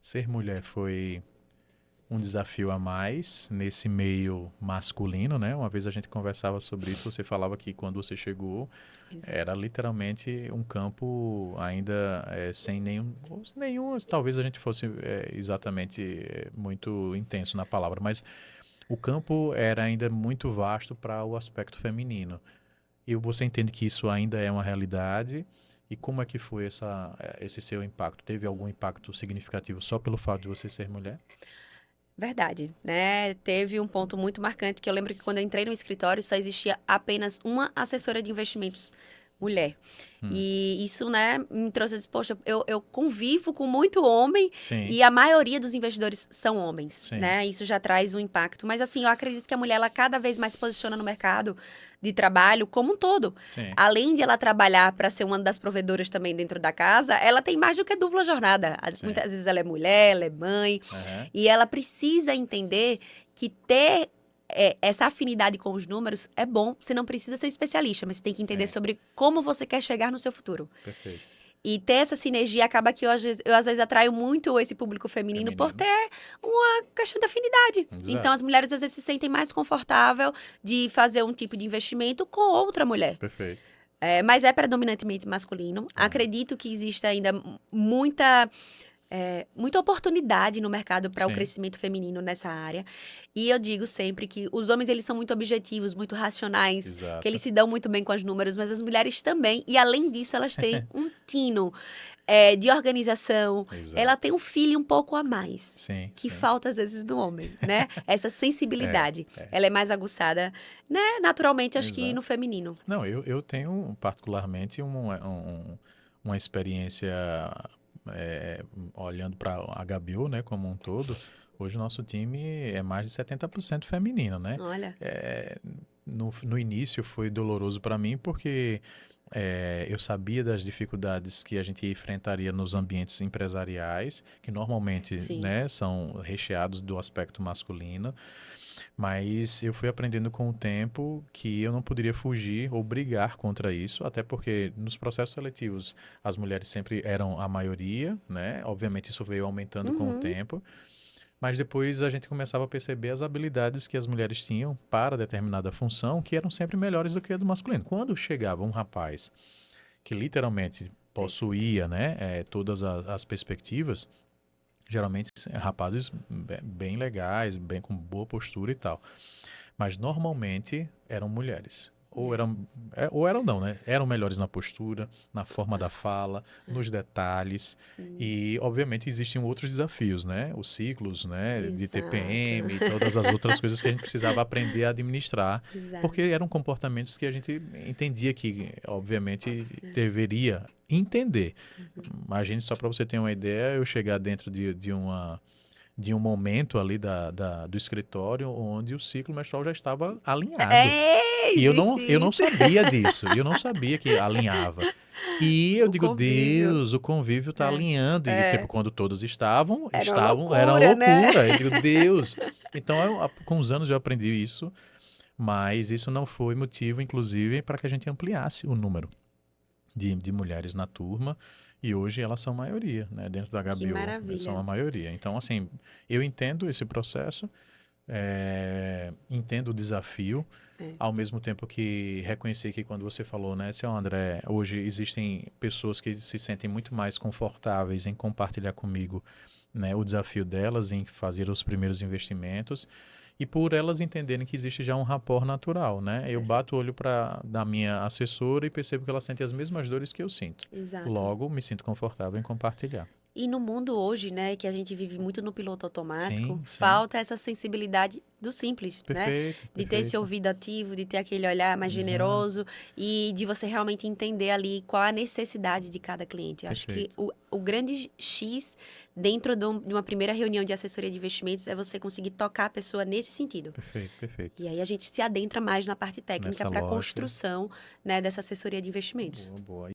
ser mulher foi um desafio a mais nesse meio masculino, né? Uma vez a gente conversava sobre isso, você falava que quando você chegou, Exato. era literalmente um campo ainda sem nenhum, talvez a gente fosse exatamente muito intenso na palavra, mas o campo era ainda muito vasto para o aspecto feminino. E você entende que isso ainda é uma realidade? E como é que foi esse seu impacto? Teve algum impacto significativo só pelo fato de você ser mulher? Verdade, né? Teve um ponto muito marcante que eu lembro que quando eu entrei no escritório só existia apenas uma assessora de investimentos mulher. Hum, E isso, né, me trouxe, eu disse, poxa, eu convivo com muito homem sim, e a maioria dos investidores são homens, sim, né? Isso já traz um impacto. Mas assim, eu acredito que a mulher, ela cada vez mais se posiciona no mercado de trabalho como um todo. sim. Além de ela trabalhar para ser uma das provedoras também dentro da casa, ela tem mais do que dupla jornada. Sim. Muitas vezes ela é mulher, ela é mãe, Aham. e ela precisa entender que ter essa afinidade com os números é bom. Você não precisa ser um especialista, mas você tem que entender Sim. sobre como você quer chegar no seu futuro. Perfeito. E ter essa sinergia acaba que eu às vezes atraio muito esse público feminino por Feminino. ter uma questão de afinidade. Então, Exato. as mulheres às vezes se sentem mais confortável de fazer um tipo de investimento com outra mulher. Perfeito. Mas é predominantemente masculino. Aham. Acredito que exista ainda muita oportunidade no mercado para o Sim. crescimento feminino nessa área. E eu digo sempre que os homens eles são muito objetivos, muito racionais, que Exato. eles se dão muito bem com as números, mas as mulheres também. E além disso, elas têm um tino de organização. Ela Exato. tem um feeling um pouco a mais. Sim, Que sim. falta às vezes no homem, né? Essa É, sensibilidade. é. Ela é mais aguçada, né? Naturalmente, acho que no Exato. feminino. Não, eu tenho particularmente uma experiência olhando para a HBO, né, como um todo. Hoje o nosso time é mais de 70% feminino, né? Olha. É, no início foi doloroso para mim porque eu sabia das dificuldades que a gente enfrentaria nos ambientes empresariais, que normalmente, Sim. né, são recheados do aspecto masculino. Mas eu fui aprendendo com o tempo que eu não poderia fugir ou brigar contra isso, até porque nos processos seletivos as mulheres sempre eram a maioria, né? Obviamente isso veio aumentando com o Uhum. tempo, mas depois a gente começava a perceber as habilidades que as mulheres tinham para determinada função, que eram sempre melhores do que a do masculino. Quando chegava um rapaz que literalmente possuía, né, todas as perspectivas, geralmente rapazes bem legais, bem com boa postura e tal. Mas normalmente eram mulheres. Ou eram não, né? Eram melhores na postura, na forma da fala, nos detalhes. Isso. E, obviamente, existiam outros desafios, né? Os ciclos, né? De Exato. TPM e todas as outras coisas que a gente precisava aprender a administrar, porque Exato. eram comportamentos que a gente entendia que, obviamente, deveria entender. A gente, só para você ter uma ideia, eu chegar dentro de um momento ali do escritório onde o ciclo menstrual já estava alinhado. E Existe eu não isso. sabia disso. E eu não sabia que alinhava. E eu O digo, convívio. Deus, o convívio está É, alinhando. E, tipo, é. quando todos estavam, Era uma era uma loucura, né? loucura. Eu digo, Deus. Então, com os anos eu aprendi isso, mas isso não foi motivo, inclusive, para que a gente ampliasse o número de mulheres na turma. E hoje elas são maioria, né? Dentro da Que HBO, são maravilha. a maioria. Então, assim, eu entendo esse processo, entendo o desafio, É. ao mesmo tempo que reconheci que quando você falou, né, seu André, hoje existem pessoas que se sentem muito mais confortáveis em compartilhar comigo, né, o desafio delas em fazer os primeiros investimentos e por elas entenderem que existe já um rapport natural, né? Eu Perfeito. bato o olho para da minha assessora e percebo que ela sente as mesmas dores que eu sinto. Exato. Logo, me sinto confortável em compartilhar. E no mundo hoje, né, que a gente vive muito no piloto automático, Sim, sim. falta essa sensibilidade do simples, né? Perfeito, De ter esse perfeito. ouvido ativo, de ter aquele olhar mais Exato. generoso e de você realmente entender ali qual a necessidade de cada cliente. Eu acho que Perfeito. o grande X dentro de uma primeira reunião de assessoria de investimentos é você conseguir tocar a pessoa nesse sentido. Perfeito, perfeito. E aí a gente se adentra mais na parte técnica Nessa para a lógica. construção, né, dessa assessoria de investimentos. Boa, boa.